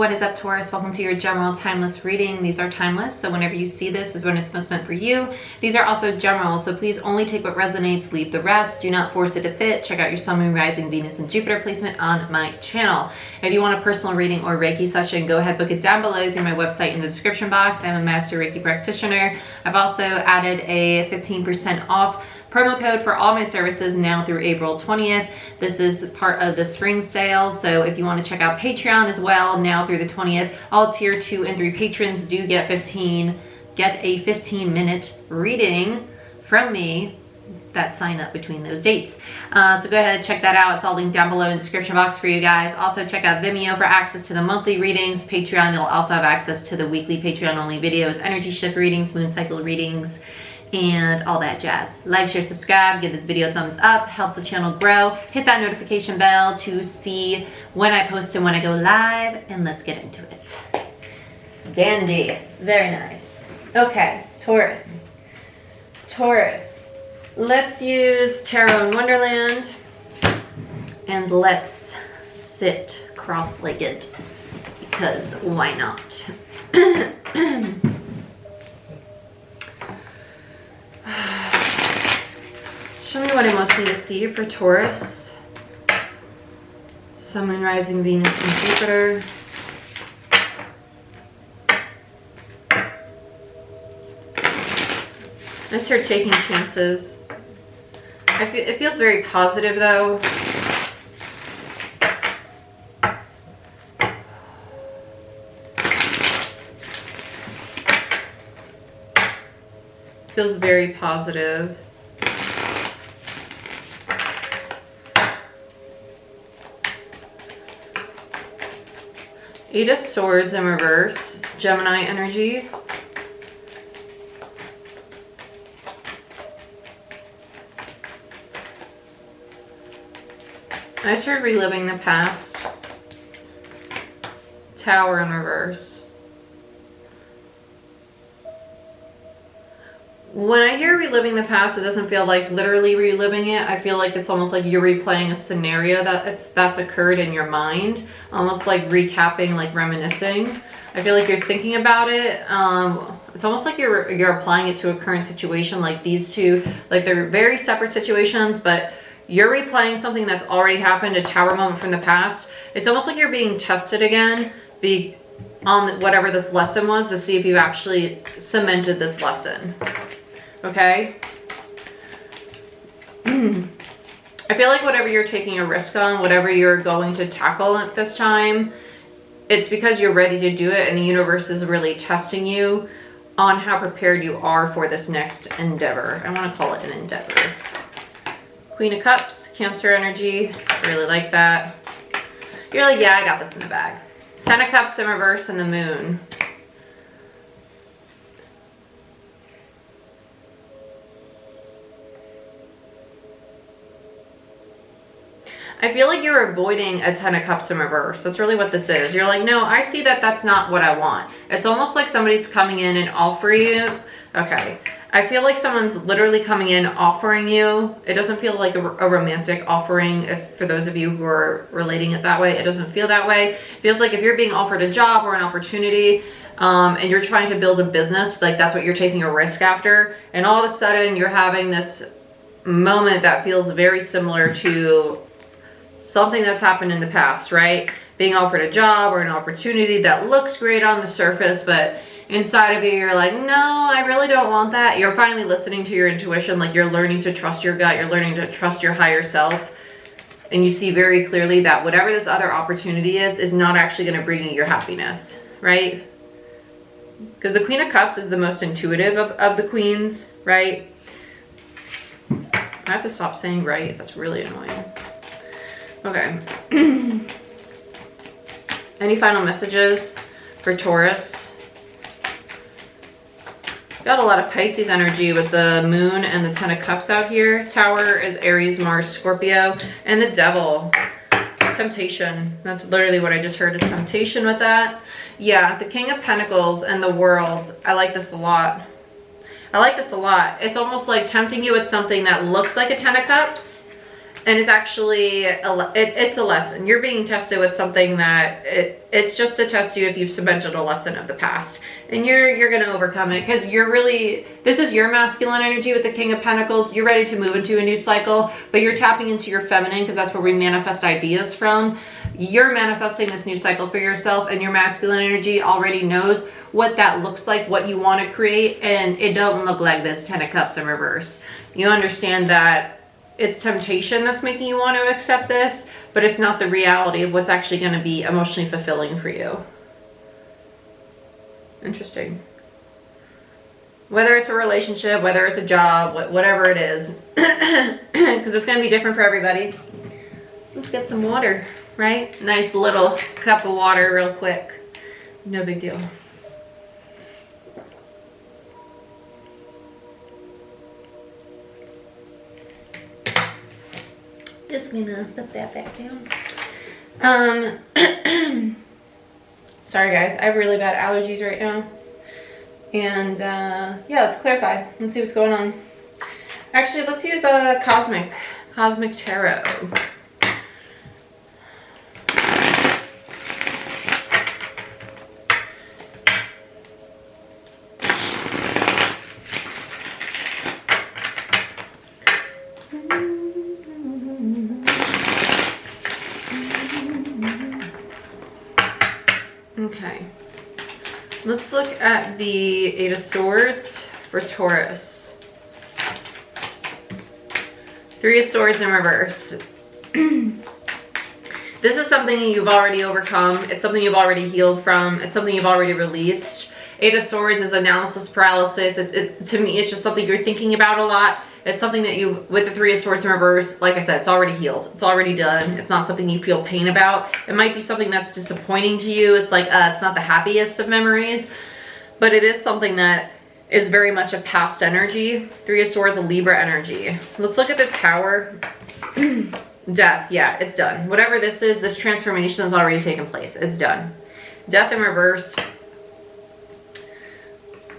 What is up, Taurus? Welcome to your general timeless reading. These are timeless, so whenever you see this is when it's most meant for you. These are also general, so please only take what resonates, leave the rest. Do not force it to fit. Check out your Sun, Moon, Rising, Venus, and Jupiter placement on my channel. If you want a personal reading or Reiki session, go ahead, book it down below through my website in the description box. I'm a master Reiki practitioner. I've also added a 15% off promo code for all my services now through April 20th. This is the part of the spring sale, so if you want to check out Patreon as well, now through the 20th, all tier 2 and 3 patrons do get a 15-minute reading from me that sign up between those dates. So go ahead and check that out. It's all linked down below in the description box for you guys. Also check out Vimeo for access to the monthly readings. Patreon, you'll also have access to the weekly Patreon only videos, energy shift readings, moon cycle readings, and all that jazz. Like, share, subscribe, give this video a thumbs up, helps the channel grow. Hit that notification bell to see when I post and when I go live, and let's get into it. Dandy, very nice. Okay, Taurus. Taurus, let's use Tarot in Wonderland, and let's sit cross-legged, because why not? Show me what I most need to see for Taurus. Sun, Moon, Rising, Venus, and Jupiter. I start taking chances. It feels very positive though. Feels very positive. Eight of Swords in reverse, Gemini energy. I started reliving the past. Tower in reverse. When I hear reliving the past, it doesn't feel like literally reliving it. I feel like it's almost like you're replaying a scenario that's occurred in your mind, almost like recapping, like reminiscing. I feel like you're thinking about it. It's almost like you're applying it to a current situation, like these two, like they're very separate situations, but you're replaying something that's already happened, a tower moment from the past. It's almost like you're being tested again, on whatever this lesson was, to see if you've actually cemented this lesson. Okay? I feel like whatever you're taking a risk on, whatever you're going to tackle at this time, it's because you're ready to do it, and the universe is really testing you on how prepared you are for this next endeavor. I want to call it an endeavor. Queen of Cups, Cancer energy. I really like that. You're like, yeah, I got this in the bag. Ten of Cups in reverse and the Moon. I feel like you're avoiding a Ten of Cups in reverse. That's really what this is. You're like, no, I see that that's not what I want. It's almost like somebody's coming in and offering you. Okay. I feel like someone's literally coming in offering you. It doesn't feel like a romantic offering. For those of you who are relating it that way, it doesn't feel that way. It feels like if you're being offered a job or an opportunity, and you're trying to build a business, like that's what you're taking a risk after. And all of a sudden you're having this moment that feels very similar to something that's happened in the past, right? Being offered a job or an opportunity that looks great on the surface, but inside of you, you're like, no, I really don't want that. You're finally listening to your intuition, like you're learning to trust your gut, you're learning to trust your higher self. And you see very clearly that whatever this other opportunity is not actually going to bring you your happiness, right? Because the Queen of Cups is the most intuitive of the queens, right? I have to stop saying right. That's really annoying. Okay. Any final messages for Taurus? Got a lot of Pisces energy with the Moon and the Ten of Cups out here. Tower is Aries, Mars, Scorpio, and the Devil. Temptation. That's literally what I just heard, is temptation with that. Yeah, the King of Pentacles and the World. I like this a lot. I like this a lot. It's almost like tempting you with something that looks like a Ten of Cups, And it's actually, it's a lesson. You're being tested with something that, it's just to test you if you've cemented a lesson of the past. And you're going to overcome it, because you're really, this is your masculine energy with the King of Pentacles. You're ready to move into a new cycle, but you're tapping into your feminine, because that's where we manifest ideas from. You're manifesting this new cycle for yourself, and your masculine energy already knows what that looks like, what you want to create, and it don't look like this 10 of Cups in reverse. You understand that it's temptation that's making you want to accept this, but it's not the reality of what's actually going to be emotionally fulfilling for you. Interesting. Whether it's a relationship, whether it's a job, whatever it is, because it's going to be different for everybody. Let's get some water, right? Nice little cup of water real quick. No big deal. Just gonna put that back down. Sorry guys, I have really bad allergies right now. And yeah, let's clarify. Let's see what's going on. Actually, let's use a Cosmic Tarot. Okay, let's look at the Eight of Swords for Taurus. Three of Swords in reverse. This is something you've already overcome. It's something you've already healed from. It's something you've already released. Eight of Swords is analysis paralysis. To me, it's just something you're thinking about a lot. It's something that you, with the Three of Swords in reverse, like I said, it's already healed. It's already done. It's not something you feel pain about. It might be something that's disappointing to you. It's like, it's not the happiest of memories, but it is something that is very much a past energy. Three of Swords, a Libra energy. Let's look at the Tower. Death, yeah, it's done. Whatever this is, this transformation has already taken place. It's done. Death in reverse.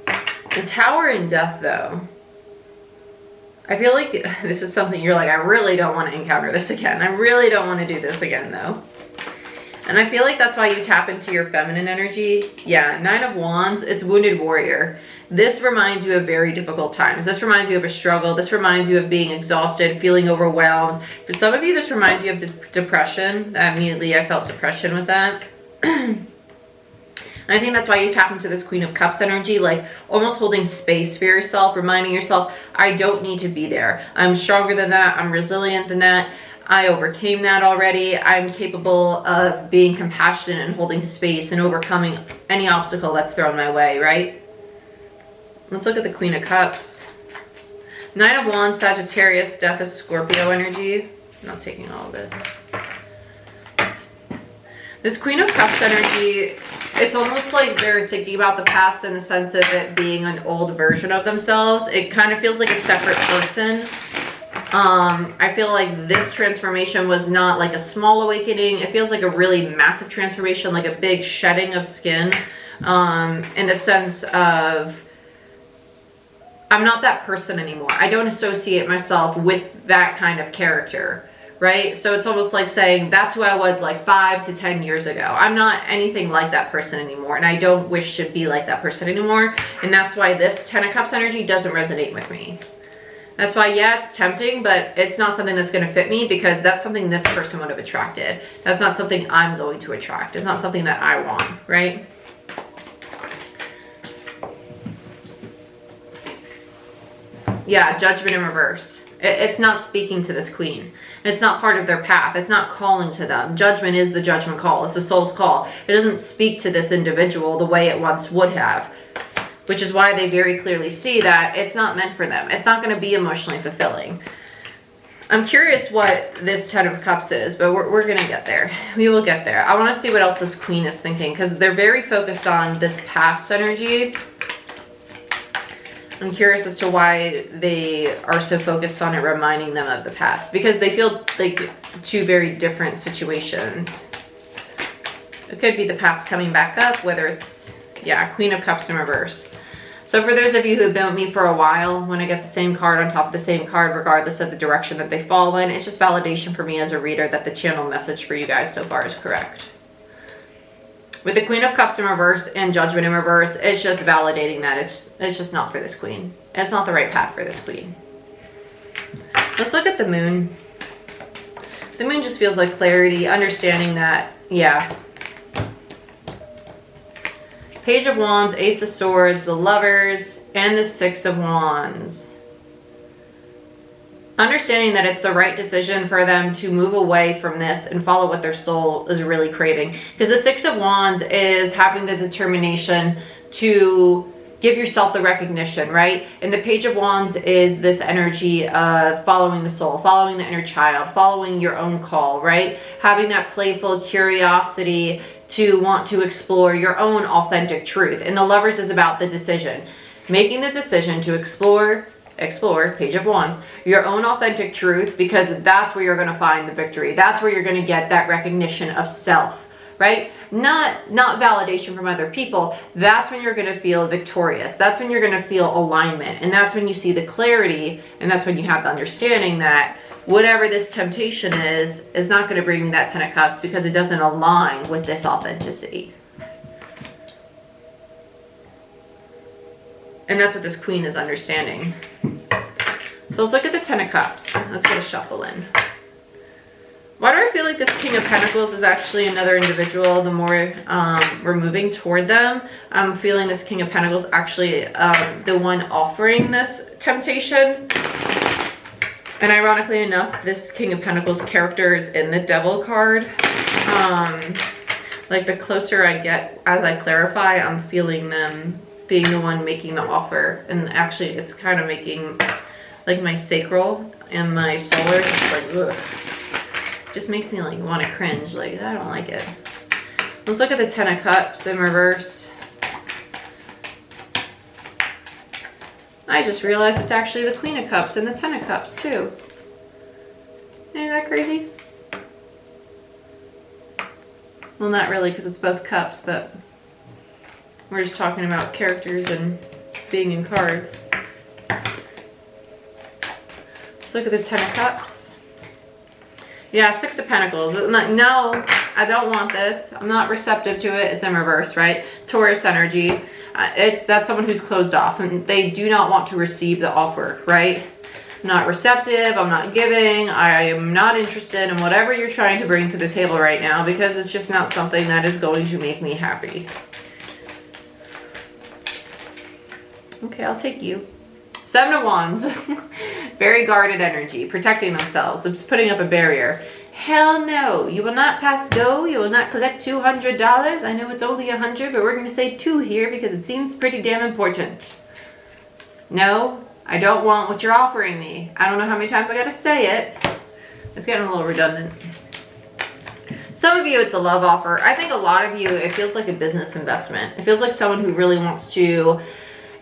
The Tower and Death, though. I feel like this is something you're like, I really don't want to encounter this again. I really don't want to do this again, though. And I feel like that's why you tap into your feminine energy. Yeah, Nine of Wands, it's Wounded Warrior. This reminds you of very difficult times. This reminds you of a struggle. This reminds you of being exhausted, feeling overwhelmed. For some of you, this reminds you of depression. Immediately, I felt depression with that. And I think that's why you tap into this Queen of Cups energy, like almost holding space for yourself, reminding yourself, I don't need to be there. I'm stronger than that. I'm resilient than that. I overcame that already. I'm capable of being compassionate and holding space and overcoming any obstacle that's thrown my way, right? Let's look at the Queen of Cups. Nine of Wands, Sagittarius, Death of Scorpio energy. I'm not taking all of this. This Queen of Cups energy, it's almost like they're thinking about the past in the sense of it being an old version of themselves. It kind of feels like a separate person. I feel like this transformation was not like a small awakening. It feels like a really massive transformation, like a big shedding of skin, in the sense of, I'm not that person anymore. I don't associate myself with that kind of character. Right? So it's almost like saying, that's who I was like 5 to 10 years ago. I'm not anything like that person anymore. And I don't wish to be like that person anymore. And that's why this Ten of Cups energy doesn't resonate with me. That's why, yeah, it's tempting, but it's not something that's going to fit me, because that's something this person would have attracted. That's not something I'm going to attract. It's not something that I want, right? Yeah, Judgment in reverse. It's not speaking to this queen. It's not part of their path. It's not calling to them. Judgment is the judgment call. It's the soul's call. It doesn't speak to this individual the way it once would have, which is why they very clearly see that it's not meant for them. It's not going to be emotionally fulfilling. I'm curious what this Ten of Cups is, but we're going to get there. We will get there. I want to see what else this queen is thinking, because they're very focused on this past energy. I'm curious as to why they are so focused on it reminding them of the past, because they feel like two very different situations. It could be the past coming back up, whether it's, yeah, Queen of Cups in reverse. So for those of you who have been with me for a while, when I get the same card on top of the same card, regardless of the direction that they fall in, it's just validation for me as a reader that the channel message for you guys so far is correct. With the Queen of Cups in reverse and Judgment in reverse, it's just validating that it's just not for this queen. It's not the right path for this queen. Let's look at the moon. The moon just feels like clarity, understanding that, yeah. Page of Wands, Ace of Swords, the Lovers, and the Six of Wands. Understanding that it's the right decision for them to move away from this and follow what their soul is really craving. Because the Six of Wands is having the determination to give yourself the recognition, right? And the Page of Wands is this energy of following the soul, following the inner child, following your own call, right? Having that playful curiosity to want to explore your own authentic truth. And the Lovers is about the decision. Making the decision to explore, Page of Wands, your own authentic truth, because that's where you're going to find the victory. That's where you're going to get that recognition of self, right? Not validation from other people. That's when you're going to feel victorious. That's when you're going to feel alignment. And that's when you see the clarity. And that's when you have the understanding that whatever this temptation is not going to bring me that 10 of Cups because it doesn't align with this authenticity. And that's what this queen is understanding. So let's look at the 10 of Cups. Let's get a shuffle in. Why do I feel like this King of Pentacles is actually another individual? The more we're moving toward them, I'm feeling this King of Pentacles actually the one offering this temptation. And ironically enough, this King of Pentacles character is in the Devil card. Like the closer I get as I clarify, I'm feeling them being the one making the offer. And actually it's kind of making like my sacral and my solar just like, ugh. Just makes me like want to cringe. Like, I don't like it. Let's look at the 10 of Cups in reverse. I just realized it's actually the Queen of Cups and the 10 of Cups too. Ain't that crazy? Well, not really because it's both cups, but we're just talking about characters and being in cards. Let's look at the 10 of Cups. Yeah, 6 of Pentacles. No, I don't want this. I'm not receptive to it. It's in reverse, right? Taurus energy. That's someone who's closed off and they do not want to receive the offer, right? I'm not receptive. I'm not giving. I am not interested in whatever you're trying to bring to the table right now because it's just not something that is going to make me happy. Okay, I'll take you. 7 of Wands. Very guarded energy, protecting themselves. It's putting up a barrier. Hell no, you will not pass go. You will not collect $200. I know it's only 100, but we're going to say 2 here because it seems pretty damn important. No, I don't want what you're offering me. I don't know how many times I got to say it. It's getting a little redundant. Some of you, it's a love offer. I think a lot of you, it feels like a business investment. It feels like someone who really wants to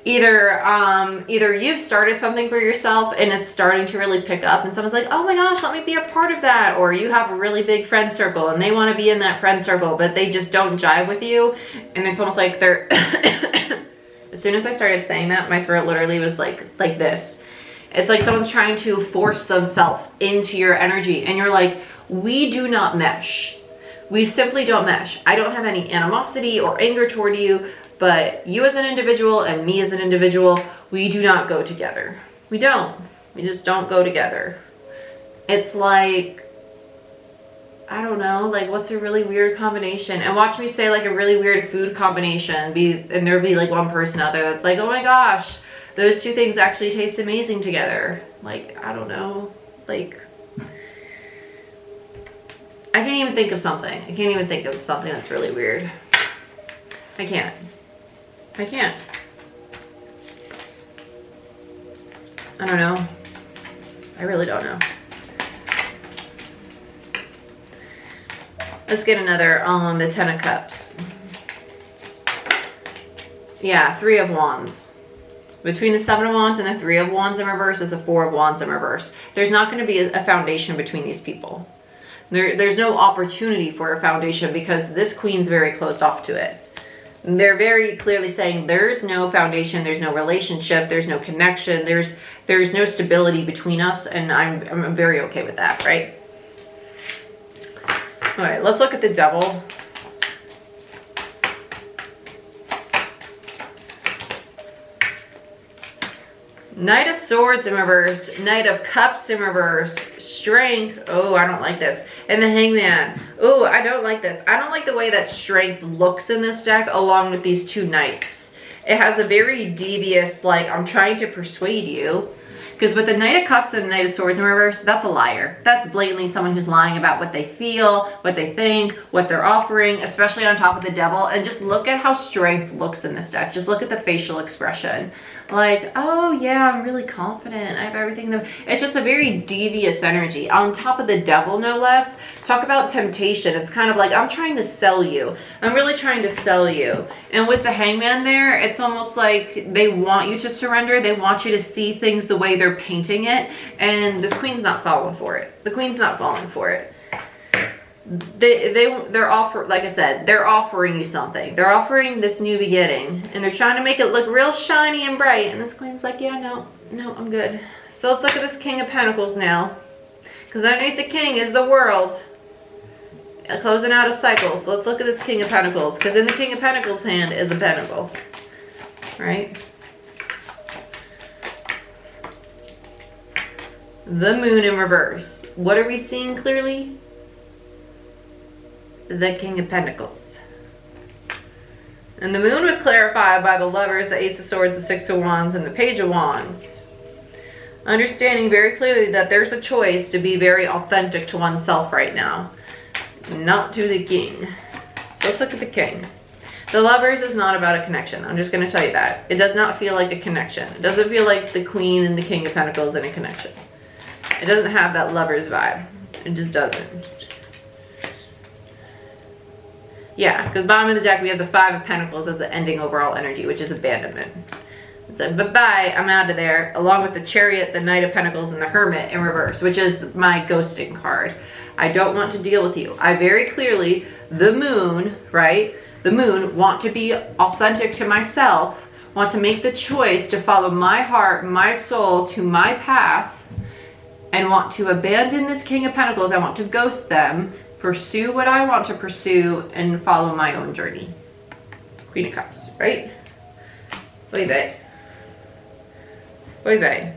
either you've started something for yourself and it's starting to really pick up and someone's like, oh my gosh, let me be a part of that. Or you have a really big friend circle and they want to be in that friend circle, but they just don't jive with you. And it's almost like they're, as soon as I started saying that, my throat literally was like this. It's like someone's trying to force themselves into your energy and you're like, we do not mesh. We simply don't mesh. I don't have any animosity or anger toward you. But you as an individual and me as an individual, we do not go together. We don't. We just don't go together. It's like, I don't know, like what's a really weird combination? And watch me say like a really weird food combination. And there'll be like one person out there that's like, oh my gosh, those two things actually taste amazing together. Like, I don't know, like, I can't even think of something. I can't even think of something that's really weird. I can't. I can't. I don't know. I really don't know. Let's get another on the 10 of Cups. Yeah, 3 of Wands. Between the 7 of Wands and the 3 of Wands in reverse is a 4 of Wands in reverse. There's not going to be a foundation between these people. There's no opportunity for a foundation because this queen's very closed off to it. They're very clearly saying there's no foundation, there's no relationship, there's no connection, there's no stability between us, and I'm very okay with that, right? All right, let's look at the Devil. Knight of Swords in reverse, Knight of Cups in reverse, Strength. Oh, I don't like this. And the Hangman. Oh, I don't like this. I don't like the way that Strength looks in this deck along with these two Knights. It has a very devious, like, I'm trying to persuade you. Because with the Knight of Cups and the Knight of Swords in reverse, that's a liar. That's blatantly someone who's lying about what they feel, what they think, what they're offering, especially on top of the Devil. And just look at how Strength looks in this deck. Just look at the facial expression. Like, oh yeah, I'm really confident. I have everything. It's just a very devious energy. On top of the Devil, no less. Talk about temptation. It's kind of like, I'm trying to sell you. I'm really trying to sell you. And with the Hangman there, it's almost like they want you to surrender. They want you to see things the way they're painting it. And this Queen's not falling for it. The Queen's not falling for it. They're offering, like I said, they're offering you something. They're offering this new beginning, and they're trying to make it look real shiny and bright. And this Queen's like, yeah, no, I'm good. So let's look at this King of Pentacles now, because underneath the King is the World, closing out a cycle. So let's look at this King of Pentacles, because in the King of Pentacles hand is a pentacle, right? The Moon in reverse. What are we seeing clearly? The King of Pentacles. And the Moon was clarified by the Lovers, the Ace of Swords, the Six of Wands, and the Page of Wands. Understanding very clearly that there's a choice to be very authentic to oneself right now. Not to the King. So let's look at the King. The Lovers is not about a connection. I'm just going to tell you that. It does not feel like a connection. It doesn't feel like the Queen and the King of Pentacles in a connection. It doesn't have that Lovers vibe. It just doesn't. Yeah, because bottom of the deck, we have the Five of Pentacles as the ending overall energy, which is abandonment. It said, bye-bye, I'm out of there, along with the Chariot, the Knight of Pentacles, and the Hermit in reverse, which is my ghosting card. I don't want to deal with you. I very clearly, the Moon, right? The Moon, want to be authentic to myself, want to make the choice to follow my heart, my soul, to my path, and want to abandon this King of Pentacles. I want to ghost them, pursue what I want to pursue, and follow my own journey. Queen of Cups, right? Oy vey. Oy vey.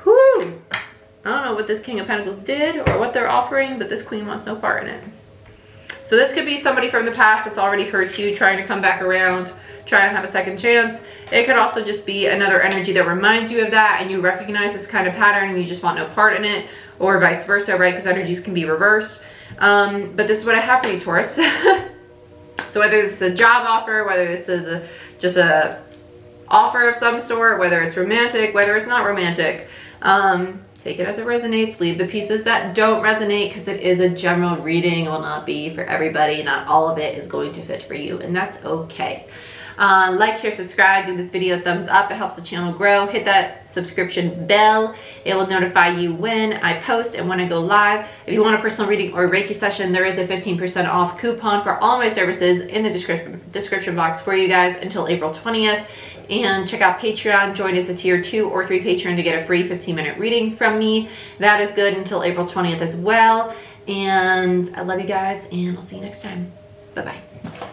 Whoo! I don't know what this King of Pentacles did or what they're offering, but this Queen wants no part in it. So this could be somebody from the past that's already hurt you, trying to come back around, trying to have a second chance. It could also just be another energy that reminds you of that, and you recognize this kind of pattern and you just want no part in it. Or vice versa, right? Because energies can be reversed. But this is what I have for you, Taurus. So whether this is a job offer, whether this is just a offer of some sort, whether it's romantic, whether it's not romantic, take it as it resonates. Leave the pieces that don't resonate, because it is a general reading. It will not be for everybody. Not all of it is going to fit for you, and that's okay. Like, share, subscribe, give this video a thumbs up. It helps the channel grow. Hit that subscription bell. It will notify you when I post and when I go live. If you want a personal reading or Reiki session, there is a 15% off coupon for all my services in the description box for you guys until April 20th. And check out Patreon. Join as a tier 2 or 3 patron to get a free 15-minute reading from me. That is good until April 20th as well. And I love you guys, and I'll see you next time. Bye-bye.